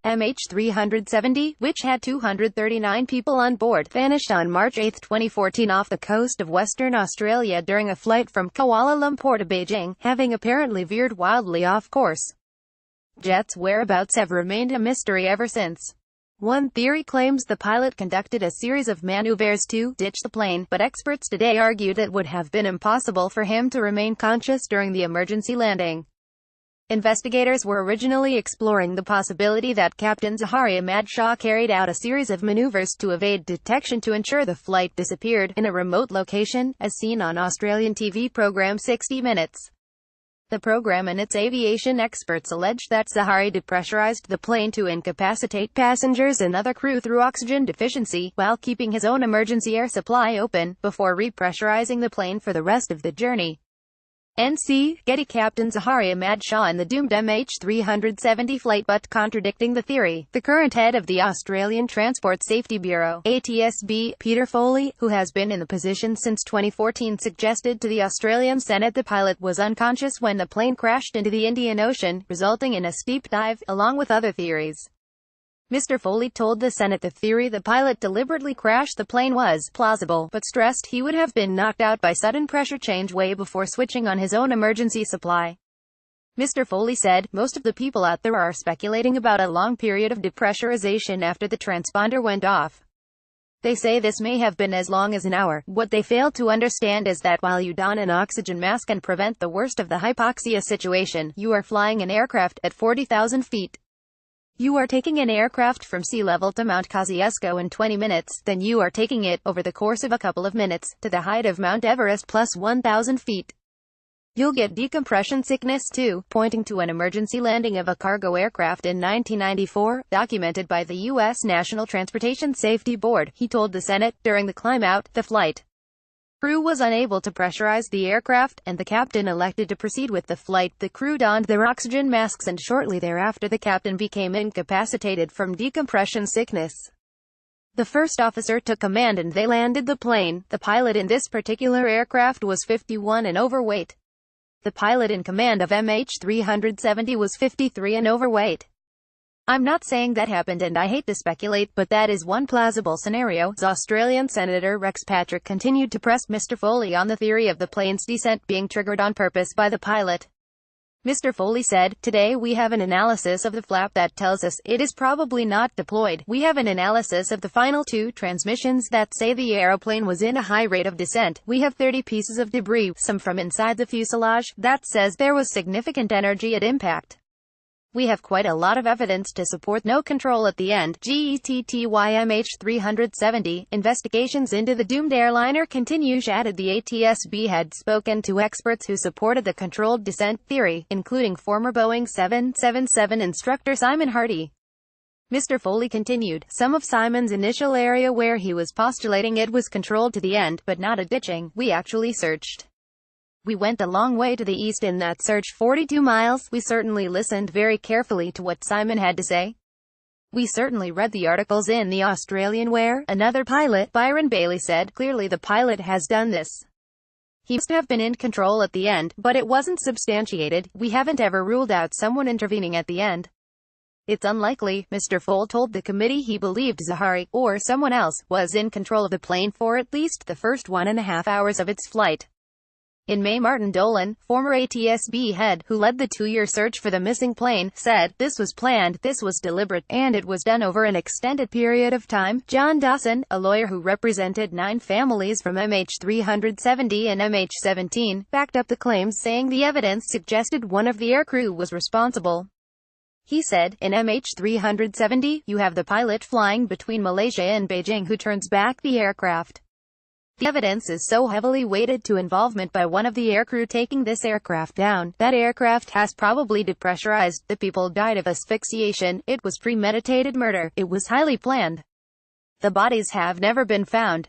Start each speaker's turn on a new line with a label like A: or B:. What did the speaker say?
A: MH370, which had 239 people on board, vanished on March 8, 2014 off the coast of Western Australia during a flight from Kuala Lumpur to Beijing, having apparently veered wildly off course. Jet's whereabouts have remained a mystery ever since. One theory claims the pilot conducted a series of maneuvers to ditch the plane, but experts today argue that it would have been impossible for him to remain conscious during the emergency landing. Investigators were originally exploring the possibility that Captain Zaharia Ahmad Shah carried out a series of maneuvers to evade detection to ensure the flight disappeared in a remote location, as seen on Australian TV program 60 Minutes. The program and its aviation experts alleged that Zaharia depressurized the plane to incapacitate passengers and other crew through oxygen deficiency, while keeping his own emergency air supply open, before repressurizing the plane for the rest of the journey. NC, Getty. Captain Zaharia Ahmad Shah in the doomed MH370 flight, but contradicting the theory, the current head of the Australian Transport Safety Bureau, ATSB, Peter Foley, who has been in the position since 2014, suggested to the Australian Senate the pilot was unconscious when the plane crashed into the Indian Ocean, resulting in a steep dive, along with other theories. Mr. Foley told the Senate the theory the pilot deliberately crashed the plane was plausible, but stressed he would have been knocked out by sudden pressure change way before switching on his own emergency supply. Mr. Foley said, "Most of the people out there are speculating about a long period of depressurization after the transponder went off. They say this may have been as long as an hour. What they fail to understand is that while you don an oxygen mask and prevent the worst of the hypoxia situation, you are flying an aircraft at 40,000 feet. You are taking an aircraft from sea level to Mount Kosciuszko in 20 minutes, then you are taking it, over the course of a couple of minutes, to the height of Mount Everest plus 1,000 feet. You'll get decompression sickness too," pointing to an emergency landing of a cargo aircraft in 1994, documented by the U.S. National Transportation Safety Board. He told the Senate, during the climb-out, the flight crew was unable to pressurize the aircraft, and the captain elected to proceed with the flight. The crew donned their oxygen masks, and shortly thereafter the captain became incapacitated from decompression sickness. The first officer took command and they landed the plane. The pilot in this particular aircraft was 51 and overweight. The pilot in command of MH370 was 53 and overweight. "I'm not saying that happened and I hate to speculate, but that is one plausible scenario." Australian Senator Rex Patrick continued to press Mr. Foley on the theory of the plane's descent being triggered on purpose by the pilot. Mr. Foley said, "Today we have an analysis of the flap that tells us it is probably not deployed. We have an analysis of the final two transmissions that say the aeroplane was in a high rate of descent. We have 30 pieces of debris, some from inside the fuselage, that says there was significant energy at impact. We have quite a lot of evidence to support no control at the end." GETTYMH370. Investigations into the doomed airliner continue. Added the ATSB had spoken to experts who supported the controlled descent theory, including former Boeing 777 instructor Simon Hardy. Mr. Foley continued, "Some of Simon's initial area where he was postulating it was controlled to the end, but not a ditching. We actually searched. We went a long way to the east in that search, 42 miles. We certainly listened very carefully to what Simon had to say. We certainly read the articles in the Australian where." Another pilot, Byron Bailey, said, "Clearly the pilot has done this. He must have been in control at the end, but it wasn't substantiated. We haven't ever ruled out someone intervening at the end. It's unlikely." Mr. Foley told the committee he believed Zaharia, or someone else, was in control of the plane for at least the first 1.5 hours of its flight. In May, Martin Dolan, former ATSB head, who led the 2-year search for the missing plane, said, "This was planned, this was deliberate, and it was done over an extended period of time." John Dawson, a lawyer who represented 9 families from MH370 and MH17, backed up the claims, saying the evidence suggested one of the aircrew was responsible. He said, "In MH370, you have the pilot flying between Malaysia and Beijing who turns back the aircraft. The evidence is so heavily weighted to involvement by one of the aircrew taking this aircraft down. That aircraft has probably depressurized. The people died of asphyxiation. It was premeditated murder. It was highly planned. The bodies have never been found."